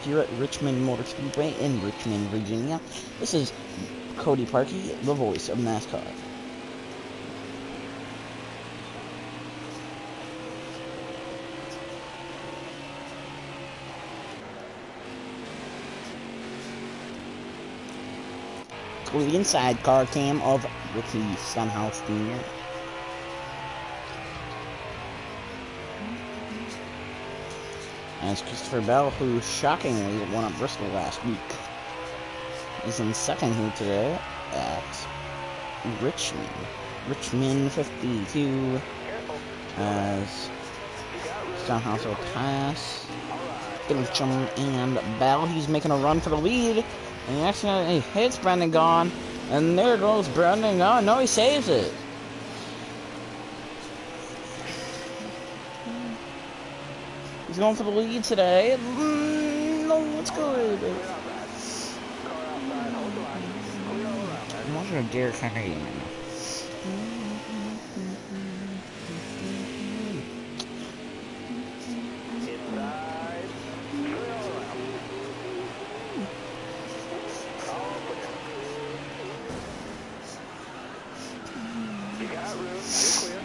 here at Richmond Motor Speedway in Richmond, Virginia. This is Cody Parkey, the voice of NASCAR. Go to the inside car cam of Ricky Stenhouse Jr. As Christopher Bell, who shockingly won at Bristol last week, is in second here today at Richmond 52, as Stenhouse will pass Fincham and Bell. He's making a run for the lead, and he accidentally hits Brendan Gaughan, and there goes Brendan Gaughan. No, he saves it. He's going for the lead today. No, it's good. I'm watching a Derek Henry game.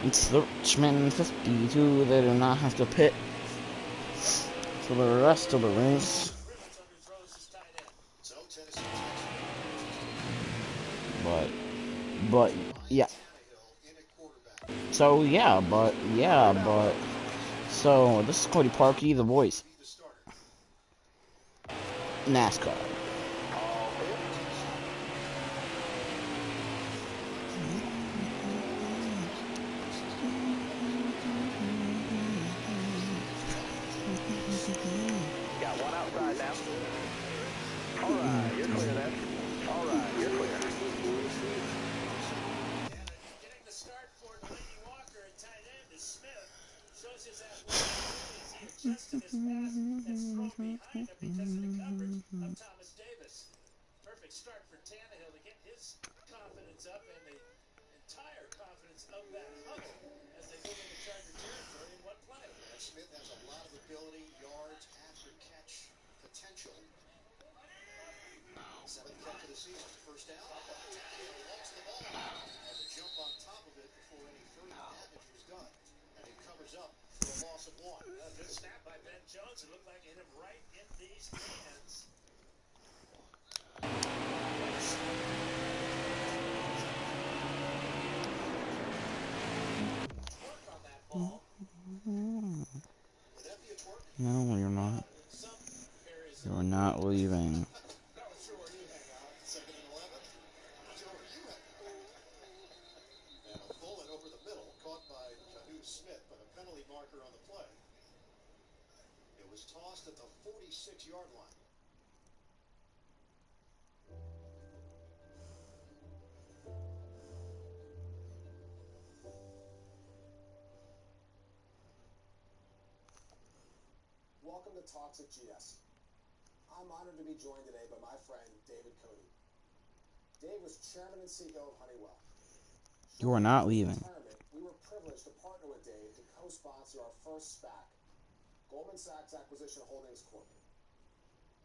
It's the Richmond 52. They do not have to pit for the rest of the race. But yeah. So this is Cody Parkey, the voice. NASCAR. Got one outside now. All right, you're clear then. All right, you're clear. Getting the start for Delaney Walker at tight end is Smith. Shows his athleticism. He adjusted his pass and thrown behind him because of the coverage of Thomas Davis. Perfect start for Tannehill to get his confidence up and the entire confidence of that huddle as they move into Charger territory in one play. Smith has a lot of ability, yards, after catch potential. Seventh catch of the season, first down. Tannehill lost the ball. Has a jump on top of it before any further damage was done. And he covers up for a loss of one. A good snap by Ben Jones. It looked like it hit him right in these hands. Work on that ball. Would that be a twerk? No, you're not. You're not leaving. Second and 11. Not sure where you hang out. And a bullet over the middle, caught by Jahnu Smith, but a penalty marker on the play. It was tossed at the 46-yard line. Welcome to Talks at GS. I'm honored to be joined today by my friend David Cody. Dave was chairman and CEO of Honeywell. You are not leaving. We were privileged to partner with Dave to co-sponsor our first SPAC, Goldman Sachs Acquisition Holdings Corp.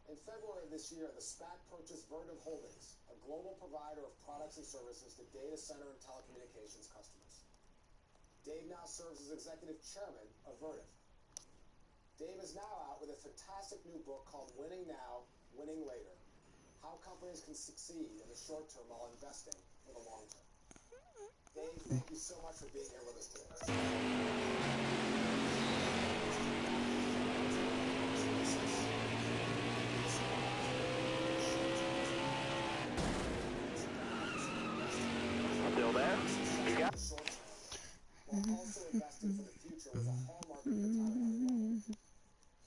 In February of this year, the SPAC purchased Vertiv Holdings, a global provider of products and services to data center and telecommunications customers. Dave now serves as executive chairman of Vertiv. Dave is now out with a fantastic new book called Winning Now, Winning Later: How Companies Can Succeed in the Short Term While Investing for the Long Term. Dave, thank you so much for being here with us today. Still there? You got it. Short term, while also investing for the future was a hallmark of your time at Honeywell.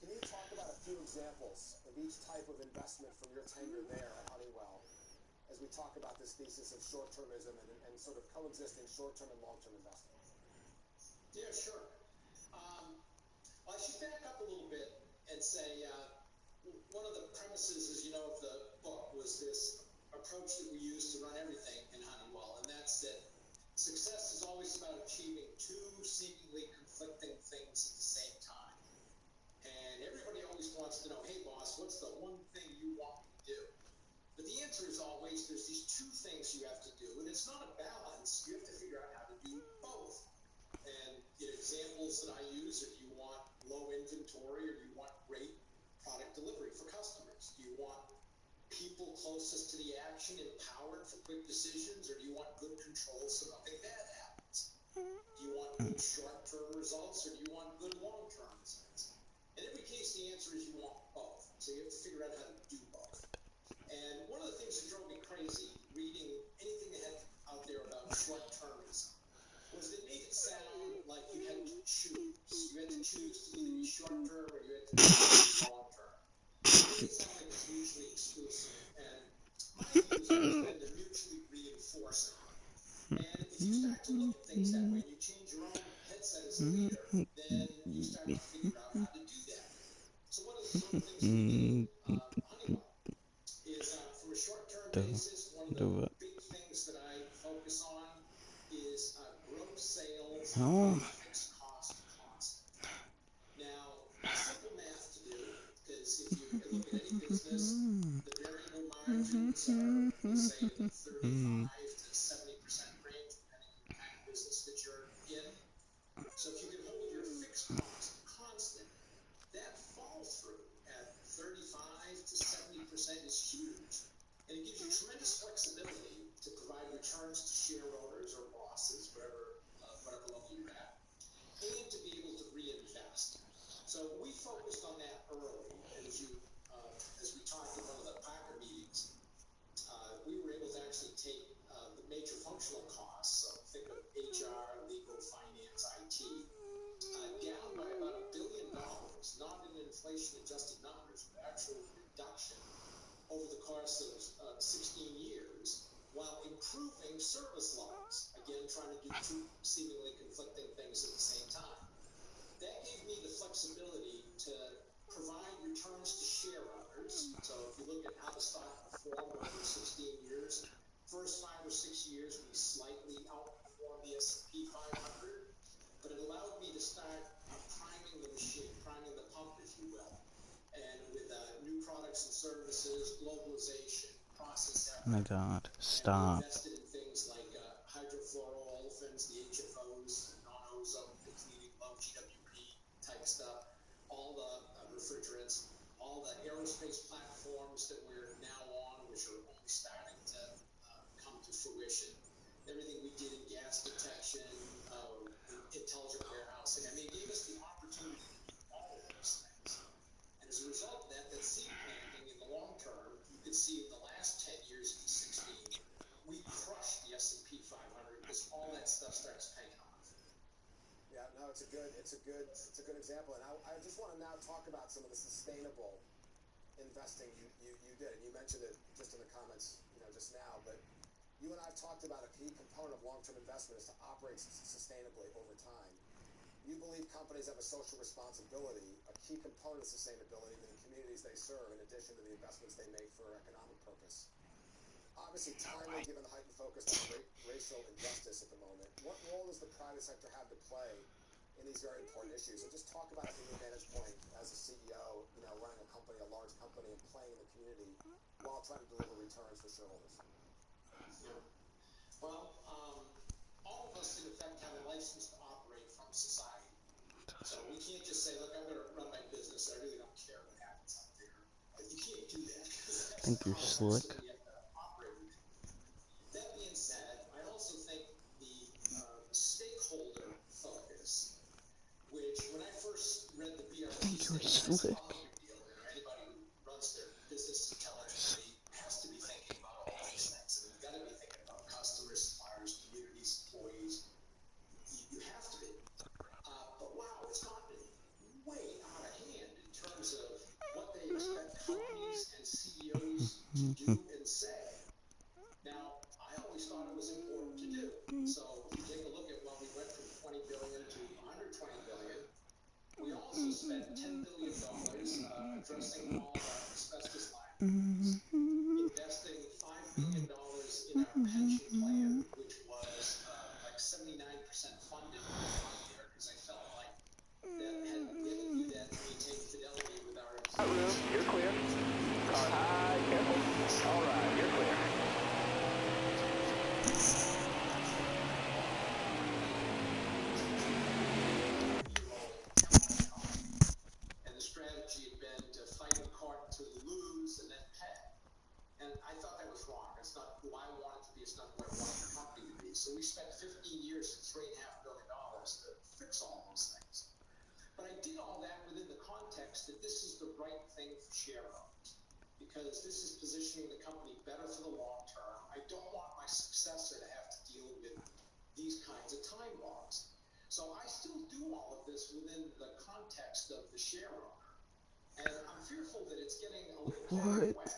Can you talk about a few examples of each type of investment from your tenure there at Honeywell as we talk about this thesis of short-termism and sort of coexisting short-term and long-term investing? Yeah, sure. I should back up a little bit and say one of the premises, as you know, of the book was this approach that we use to run everything in Honeywell, and that's that success is always about achieving two seemingly conflicting things at the same time. And everybody always wants to know, hey, boss, what's the you have to do, and it's not a balance. You have to figure out how to do both. And examples that I use, if you want low inventory or you want great product delivery for customers, do you want people closest to the action empowered for quick decisions, or do you want good control so nothing bad happens? Do you want good short-term results, or do you want good long-term results? In every case, the answer is you want both. So you have to figure out how to do both. And one of the things that drove me crazy reading anything they had out there about short-termism was they made it sound like you had to choose. You had to choose to either be short-term or you had to be long-term. It made it sound like it's mutually exclusive. And my view has always been to mutually reinforce it. And if you start to look at things that way and you change your own headset as a leader, then you start to figure out how to do that. So one of the things we did, Honeywell, is from a short-term basis, one of the big things that I focus on is gross sales and fixed cost constant. Now, simple math to do, because if you look at any business, the variable margins are, let's say, in the 35 to 70% range, depending on the kind of business that you're in. So if you can hold your fixed cost constant, that fall through at 35 to 70% is huge. And it gives you tremendous flexibility to provide returns to share owners or bosses, whatever level you're at, and to be able to reinvest. So we focused on that early, and as we talked in one of the Packer meetings, we were able to actually take the major functional costs, so think of HR, legal, finance, IT, down by about $1 billion, not in inflation-adjusted numbers, but actual reduction over the course of 16 years, while improving service levels. Again, trying to do two seemingly conflicting things at the same time. That gave me the flexibility to provide returns to share owners. So if you look at how the stock performed over 16 years, first 5 or 6 years we slightly outperformed the S&P 500, but it allowed me to start priming the machine, priming the pump, if you will. And with new products and services, globalization, process Oh my god, stop. we invested in things like hydrofluoroolefins, the HFOs, non-ozone depleting, low GWP type stuff, all the refrigerants, all the aerospace platforms that we're now on, which are only starting to come to fruition. Everything we did in gas detection, intelligent warehousing. I mean, it gave us the opportunity to do all of those things. And as a result of that, that seed planting in the long term, you can see in the last 10 years of the 16, we crushed the S&P 500 because all that stuff starts paying off. Yeah, no, it's a good example. And I just want to now talk about some of the sustainable investing you did. And you mentioned it just in the comments, just now, but you and I have talked about a key component of long-term investment is to operate sustainably over time. You believe companies have a social responsibility, a key component of sustainability in the communities they serve, in addition to the investments they make for economic purpose. Obviously, timely, given the heightened focus on racial injustice at the moment, what role does the private sector have to play in these very important issues? And just talk about it from your vantage point as a CEO, running a large company, and playing in the community while trying to deliver returns for shareholders. Yeah. Well, all of us, in effect, have a license to operate from society. So we can't just say, look, I'm going to run my business. I really don't care what happens out there. You can't do that because that's Think you're slick. that we have to operate with. That being said, I also think the stakeholder focus, which when I first read the BRT statement, I said, oh, no big deal. Anybody who runs their business intelligently has to be thinking about all these things. And you've got to be thinking about customers, suppliers, communities, employees. You have to be. But wow, it's gotten way out of hand in terms of what they expect companies and CEOs to do and say. Now, I always thought it was important to do. So if you take a look at when we went from 20 billion to 120 billion, we also spent $10 billion addressing all of our asbestos liabilities, investing $5 billion in our pension plan, which was like 79% funded when I got there, because I felt like we had to do that to maintain fidelity with our employees. You're clear. Car high, careful. All right. was wrong. It's not who I wanted to be. It's not who I wanted the company to be. So we spent 15 years and $3.5 billion to fix all those things. But I did all that within the context that this is the right thing for shareowners, because this is positioning the company better for the long term. I don't want my successor to have to deal with these kinds of time bombs. So I still do all of this within the context of the shareowner. And I'm fearful that it's getting a little carried away.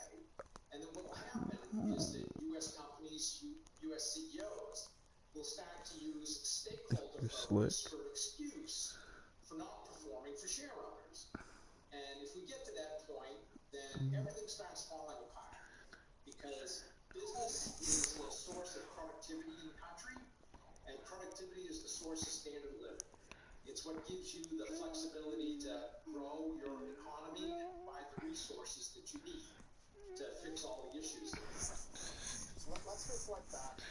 And then what will happen is that U.S. companies, U.S. CEOs will start to use stakeholder focus for an excuse for not performing for shareowners. And if we get to that point, then everything starts falling apart. Because business is the source of productivity in the country, and productivity is the source of standard of living. It's what gives you the flexibility to grow your economy and provide the resources that you need to fix all the issues that we have. So let's reflect back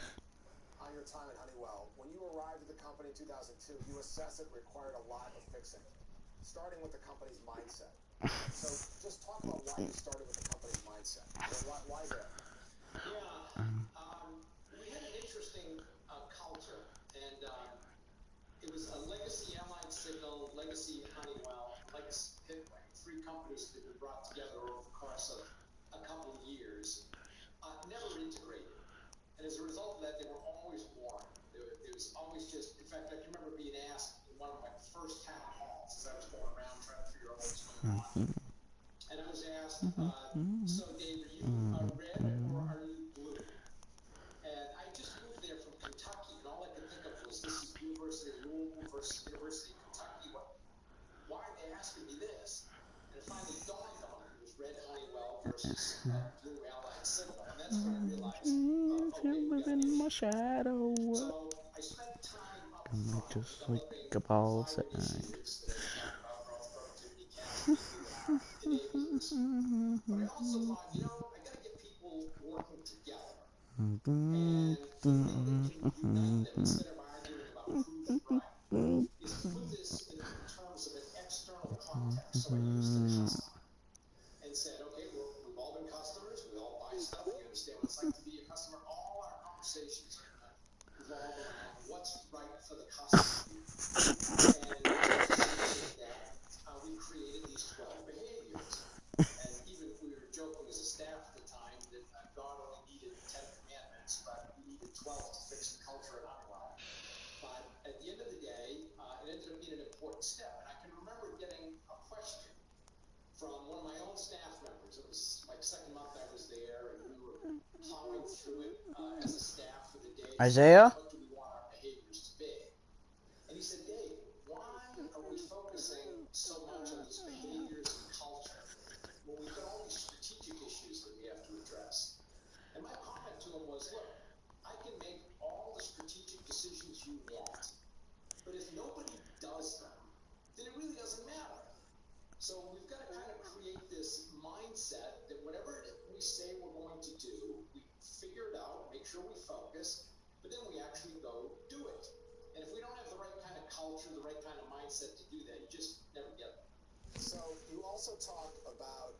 on your time at Honeywell. When you arrived at the company in 2002, you assessed it required a lot of fixing, starting with the company's mindset. So just talk about why you started with the company's mindset. Why there? Yeah, we had an interesting culture, and it was a legacy Allied Signal, legacy Honeywell, legacy Pitway, three companies that had been brought together over the course of a couple of years, never integrated. And as a result of that, they were always warring. It was always just, in fact, I can remember being asked in one of my first town halls as I was going around trying to figure out what was going on. And I was asked, so Dave, are you red or are you blue? And I just moved there from Kentucky, and all I could think of was, this is University of Louisville versus University of Kentucky. Why are they asking me this? And it finally dawned on me. It was red Honeywell versus blue Allied Signal. And that's when I realized, okay, we got an issue. So I spent time up front developing 5 initiatives that I talked about: growth, productivity, connectivity, that are enablers. But I also thought, I got to get people working together. And the thing that can unite them, instead of arguing about who's right, is to put this in terms of an external context. So I used the customer and said, okay, we've all been customers. We all buy stuff. We understand what it's like to be a customer. All our conversations are going to revolve around what's right for the customer. And as a solution to that, we created these 12 behaviors. And even we were joking as a staff at the time that God only needed 10 commandments, but we needed 12 to fix the culture at Honeywell. But at the end of the day, it ended up being an important step. And I can remember getting a question from one of my own staff members. It was like second month I was there, and we were plowing through it as a staff for the day. Isaiah? What do we want our behaviors to be? And he said, Dave, why are we focusing so much on these behaviors and culture when we've got all these strategic issues that we have to address? And my comment to him was, look, I can make all the strategic decisions you want, but if nobody does them, then it really doesn't matter. So we've got to kind of create this mindset that whatever we say we're going to do, we figure it out, make sure we focus, but then we actually go do it. And if we don't have the right kind of culture, the right kind of mindset to do that, you just never get there. So you also talk about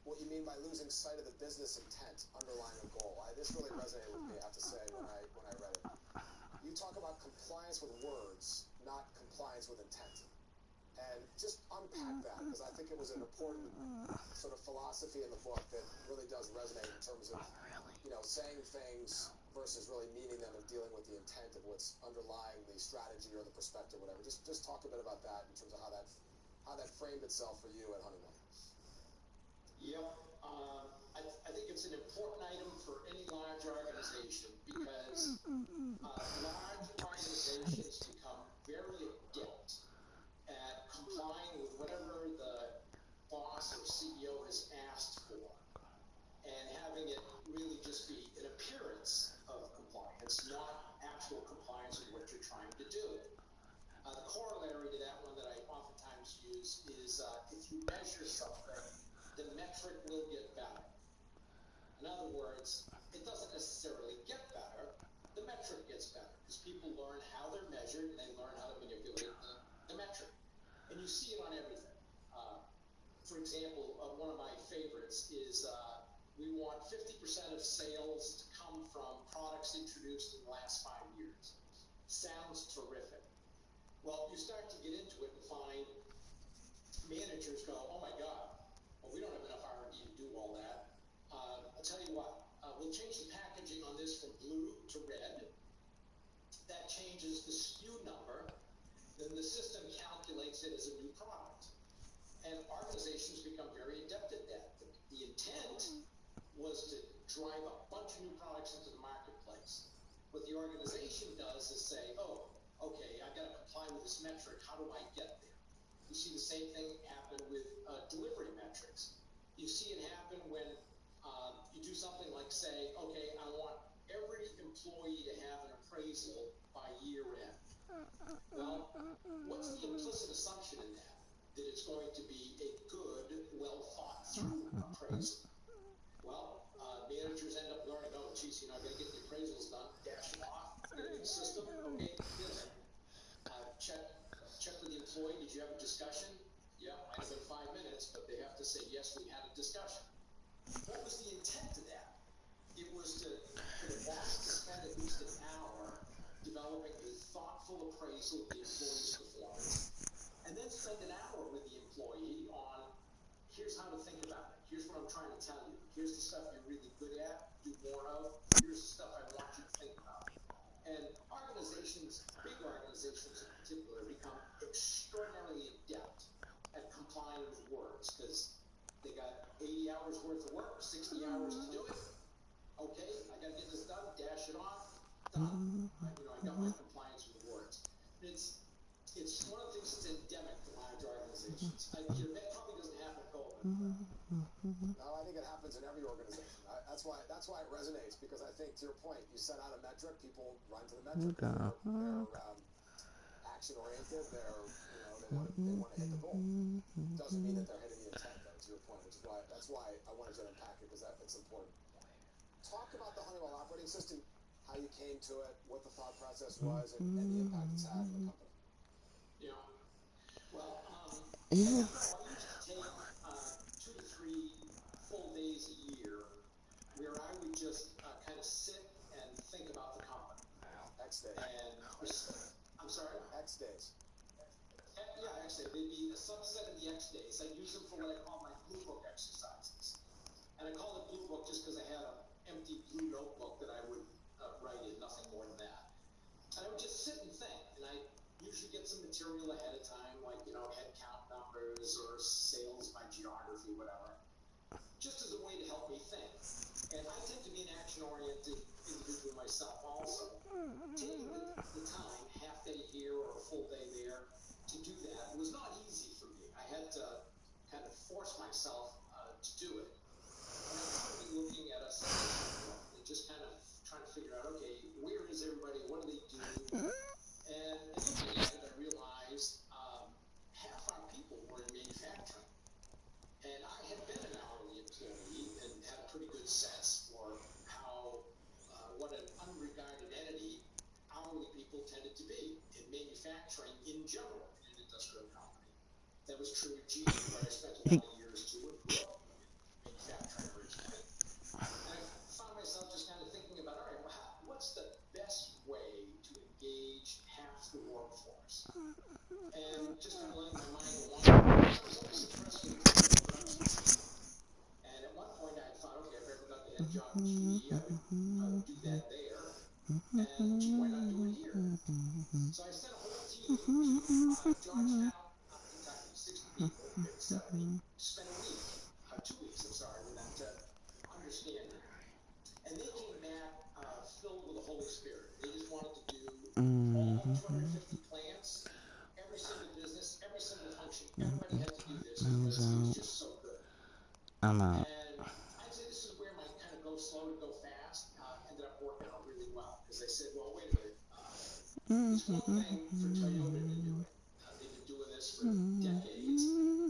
what you mean by losing sight of the business intent underlying a goal. This really resonated with me, I have to say, when I read it. You talk about compliance with words, not compliance with intent. And just unpack that, because I think it was an important sort of philosophy in the book that really does resonate in terms of, saying things versus really meaning them and dealing with the intent of what's underlying the strategy or the perspective, whatever. Just talk a bit about that in terms of how that framed itself for you at Honeywell. Yep. I think it's an important item for any large organization, because large organizations become very adept at complying with whatever the boss or CEO has asked for, and having it really just be an appearance of compliance, not actual compliance with what you're trying to do. The corollary to that one that I oftentimes use is if you measure something, the metric will get better. In other words, it doesn't necessarily get better, the metric gets better, because people learn how they're measured and they learn how to manipulate the metric. And you see it on everything. For example, one of my favorites is we want 50% of sales to come from products introduced in the last 5 years. Sounds terrific. Well, you start to get into it and find managers go, oh my God, well, we don't have enough R&D to do all that. I'll tell you what, we'll change the packaging on this from blue to red. That changes the SKU number. Then the system calculates it as a new product. And organizations become very adept at that. The intent was to drive a bunch of new products into the marketplace. What the organization does is say, oh, okay, I've got to comply with this metric. How do I get there? You see the same thing happen with delivery metrics. You see it happen when you do something like say, okay, I want every employee to have an appraisal by year end. Well, what's the implicit assumption in that? That it's going to be a good, well thought through appraisal. Well, managers end up learning, oh, geez, you know, I've got to get the appraisals done, dash them off, get it in the system, okay, this. Check with the employee, did you have a discussion? Yeah, might have been 5 minutes, but they have to say, yes, we had a discussion. What was the intent of that? It was for the boss to spend at least an hour developing a thoughtful appraisal of the employee's performance, and then spend an hour with the employee on, here's how to think about it. Here's what I'm trying to tell you. Here's the stuff you're really good at, do more of. Here's the stuff I want you to think about. And organizations, big organizations in particular, become extraordinarily adept at complying with words because they got 80 hours worth of work, 60 hours to do it. Okay, I got to get this done, dash it off, done. I got my compliance with words. It's one of the things that's endemic to large organizations. That probably doesn't happen at Goldman. No, I think it happens in every organization. That's why it resonates, because I think, to your point, you set out a metric, people run to the metric. They're action oriented. They want to hit the goal. Doesn't mean that they're hitting the intent, though. To your point, that's why I wanted you to unpack it, because it's important. Talk about the Honeywell operating system, how you came to it, what the thought process was, and the impact it's had on the company. Yeah. Well, I used to take 2 to 3 full days a year where I would just kind of sit and think about the company. X days. And I'm sorry? X days. Yeah, X days. They'd be a subset of the X days. I'd use them for what I call my blue book exercises. And I call it blue book just because I had an empty blue notebook that I would write in, nothing more than that. And I would just sit and think. And I usually get some material ahead of time, like, head count numbers or sales by geography, whatever, just as a way to help me think. And I tend to be an action-oriented individual myself also. Taking the time, half day here or a full day there, to do that was not easy for me. I had to kind of force myself to do it. And I thought of looking at a succession book and just kind of trying to figure out, okay, where is everybody? What do they do? And looking at it, I realized half our people were in manufacturing. And I had been an hourly employee and had a pretty good sense for how, what an unregarded entity hourly people tended to be in manufacturing in general in an industrial company. That was true at GE, where I spent a lot of years too and grew up in manufacturing originally. And I found myself just kind of thinking about, all right, well, what's the best way to engage half the workforce? And just kind of letting my mind wander, I was always interested in production. And at one point I thought, okay, if I ever got the head job at GE, I would do that there. And gee, why not do it here? So I sent a whole team to Georgetown, Kentucky, 60 people, maybe 70. Spent a week, 2 weeks, I'm sorry, with them to understand it. And they came back filled with the Holy Spirit. They just wanted to do all 250 plants, every single business, every single function. Everybody had to do this because it was just so good. I'm out. And I'd say this is where my kind of go slow to go fast ended up working out really well. Because they said, well, wait a minute. It's one thing for Toyota to do it. They've been doing this for decades.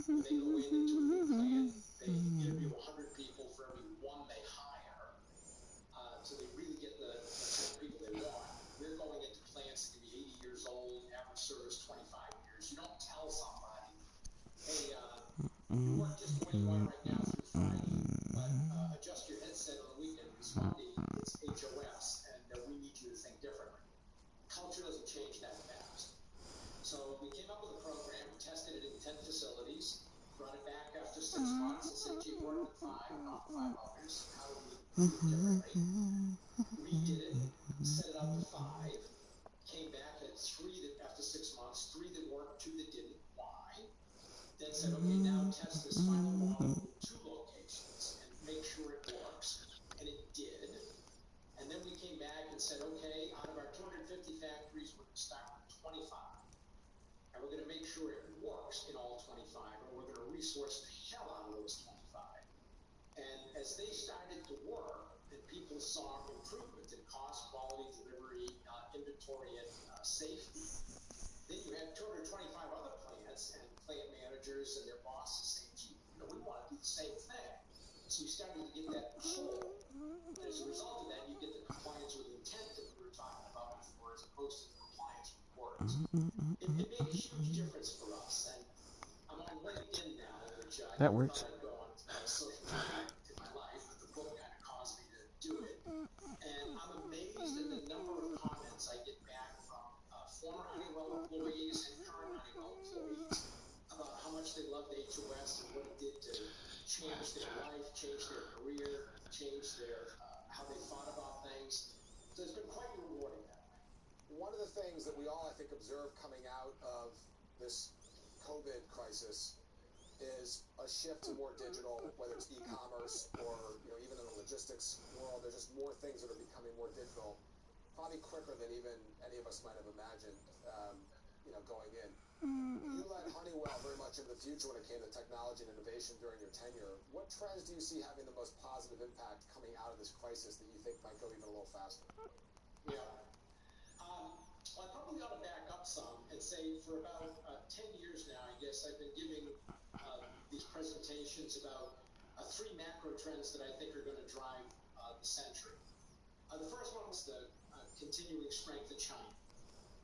When they go into a new plant, they interview 100 people for every one they hire. So they really get the kind of people they want. We're going into plants that can be 80 years old, average service 25 years. You don't tell somebody, hey, you work just the way you are right now through Friday, but adjust your headset on the weekend because Monday it's HOS, and we need you to think differently. Culture doesn't change that fast. So we came up with a program, tested it in 10 facilities, brought it back after 6 months and said, gee, we're at 5, not 5 others. How do we do it differently? Redid it, set it up to 5, came back at 3 that after 6 months, 3 that worked, 2 that didn't. Why? Then said, okay, now test this final model with 2 locations and make sure it works. And it did. And then we came back and said, okay, out of our 250 factories, we're going to start with 25. And we're going to make sure it works in all 25, or we're going to resource the hell out of those 25. And as they started to work, and people saw improvement in cost, quality, delivery, inventory, and safety, then you had 225 other plants and plant managers and their bosses saying, gee, we want to do the same thing. So you started to get that pull. And as a result of that, you get the compliance with intent that we were talking about before, as opposed to the compliance with words. It made a huge difference for us. And I'm on LinkedIn now, which I That never works. thought I'd go on social media in my life, but the book kind of caused me to do it. And I'm amazed at the number of comments I get back from former Honeywell employees and current Honeywell employees about how much they loved HOS and what it did to change their life, change their career, change their how they thought about things. So it's been quite rewarding that way. One of the things that we all, I think, observe coming out of this COVID crisis is a shift to more digital, whether it's e-commerce or even in the logistics world. There's just more things that are becoming more digital, probably quicker than even any of us might have imagined. Going in. You led Honeywell very much into the future when it came to technology and innovation during your tenure. What trends do you see having the most positive impact coming out of this crisis that you think might go even a little faster? Yeah. Well, I probably ought to back up some and say for about 10 years now, I guess, I've been giving these presentations about 3 macro trends that I think are going to drive the century. The first one is the continuing strength of China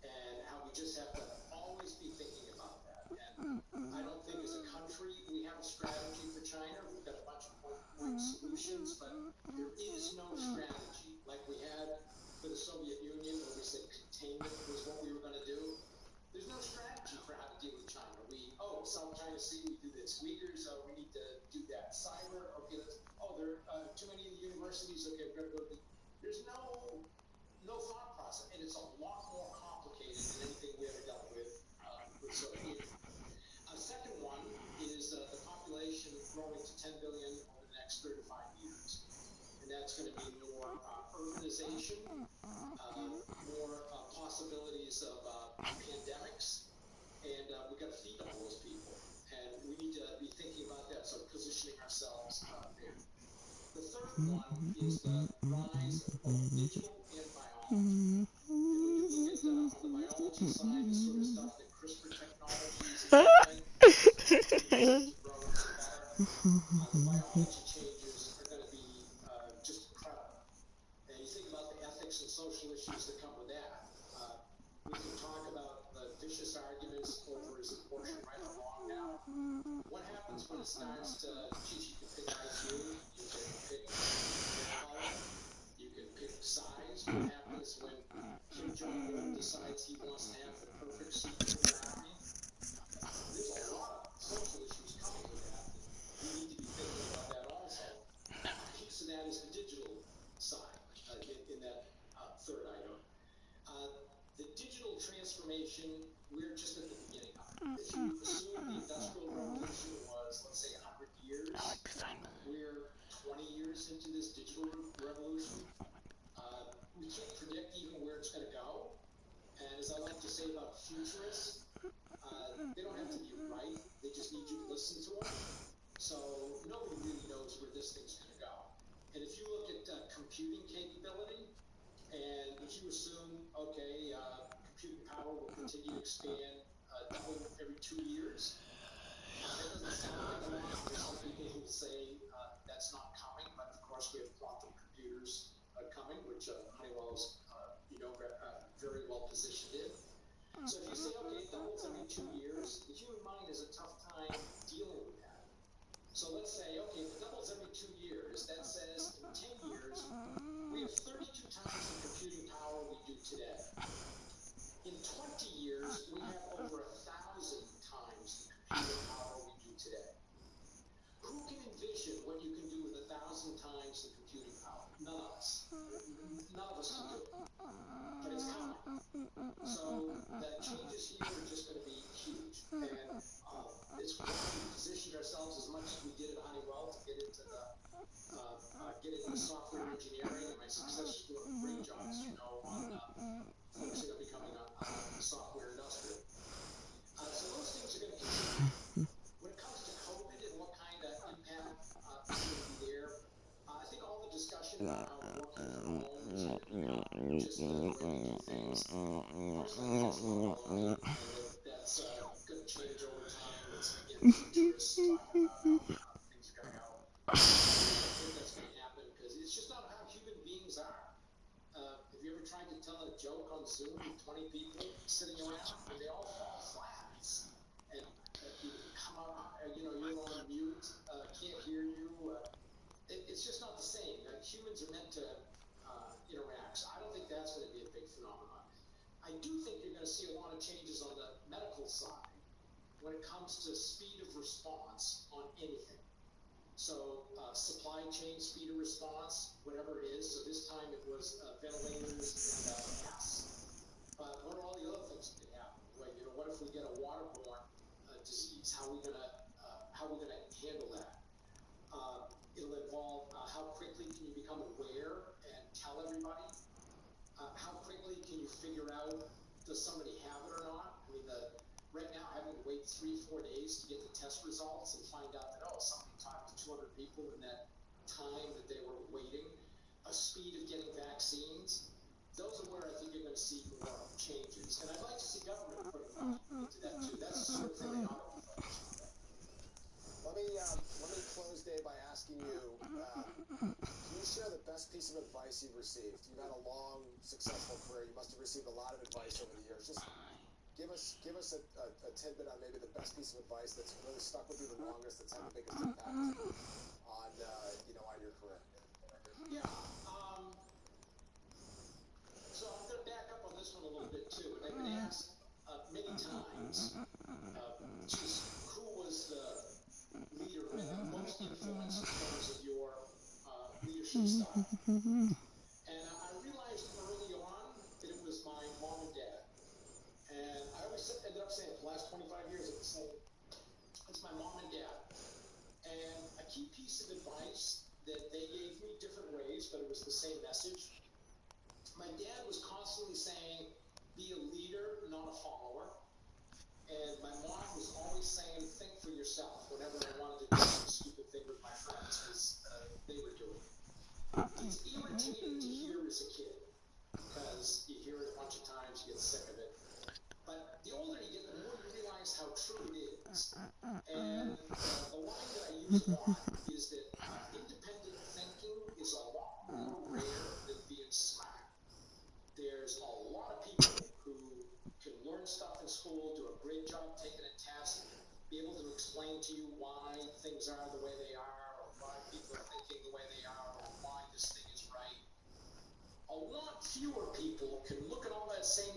and how we just have to always be thinking about that. And I don't think as a country we have a strategy for China. We've got a bunch of point solutions, but there is no strategy like we had for the Soviet Union, where we said containment was what we were going to do. There's no strategy for how to deal with China. South China Sea, we do this. Uyghurs, we need to do that. Cyber, okay, there are too many of the universities, okay, we're going to go to there's no thought process, and it's a lot more complicated than anything we ever dealt with Soviet Union. Second one is the population growing to 10 billion over the next 35 years. And that's going to mean more urbanization, more possibilities of pandemics, and we've got to feed all those people. And we need to be thinking about that, so positioning ourselves there. The third one is the rise of both digital and biology. And when you look at on the biology side, the sort of stuff that CRISPR technologies is doing, to grow into better, the biology changes are going to be just incredible. And you think about the ethics and social issues that come with that. We can talk about the vicious arguments over is abortion right or wrong now. What happens when it starts to, you can pick IQ, you can pick hair color, you can pick size. What happens when Kim Jong-un decides he wants to have the perfect suit for the army? There's a lot of social issues coming with that. We need to be thinking about that also. A piece of that is the digital side in that third item. The digital transformation, we're just at the beginning of it. If you assume the Industrial Revolution was, let's say, 100 years, we're 20 years into this digital revolution. We can't predict even where it's going to go. And as I like to say about futurists, they don't have to be right. They just need you to listen to them. So nobody really knows where this thing's going to go. And if you look at computing capability, and if you assume, okay, computing power will continue to expand, double every 2 years, that doesn't sound like a lot. There's some people who say that's not coming, but of course we have quantum computers coming, which Honeywell is, very well positioned in. So if you say, okay, it doubles every 2 years, the human mind has a tough time dealing with that. So let's say, okay, if it doubles every 2 years, get into software engineering, and my success is doing a great job, as you know, on focusing on becoming a software industrial. So those things are going to continue. When it comes to COVID and what kind of impact is going to be there, I think all the discussion about how working from home is going to be just the way we do things. Personally, I think it's not all over, and that's going to change over time. It's, again, futurists talking about how things are going to go. I really don't think that's going to happen because it's just not how human beings are. Have you ever tried to tell a joke on Zoom with 20 people sitting around? And they all fall flat. And you come out, you're on mute, can't hear you. It's just not the same. Humans are meant to interact. So I don't think that's going to be a big phenomenon. I do think you're going to see a lot of changes on the medical side when it comes to speed of response on anything. So supply chain speed of response, whatever it is. So this time it was ventilators and masks. But what are all the other things that could happen? Well, what if we get a waterborne disease? How are we gonna handle that? It'll involve how quickly can you become aware and tell everybody? How quickly can you figure out does somebody have it or not? I mean, right now having to wait 3-4 days to get the test results and find out that somebody talked to 200 people in that time that they were waiting. A speed of getting vaccines. Those are where I think you're going to see more changes. And I'd like to see government put money into that too. That's the sort of thing they ought to be focused on. Let me close, Dave, by asking you, can you share the best piece of advice you've received? You've had a long, successful career. You must have received a lot of advice over the years. Just give us a tidbit on maybe the best piece of advice that's really stuck with you the longest, that's had the biggest impact on your career. Yeah. So I'm going to back up on this one a little bit too. And I've been asked many times, who was the leader who had the most influence in terms of your leadership style? And I realized early on that it was my mom and dad. And I always ended up saying, for the last 25 years, I've been saying, it's my mom and dad. And a key piece of advice that they gave me different ways, but it was the same message. My dad was constantly saying, be a leader, not a follower. And my mom was always saying, think for yourself whenever I wanted to do some stupid thing with my friends, because they were doing it. It's irritating to hear as a kid, because you hear it a bunch of times, you get sick of it. But the older you get, the more you realize how true it is. And the line that I use a lot is that independent thinking is a lot more rare than being smart. There's a lot of people who can learn stuff in school, do a great job taking a test, be able to explain to you why things are the way they are, or why people are thinking the way they are, or why this thing is right. A lot fewer people can look at all that same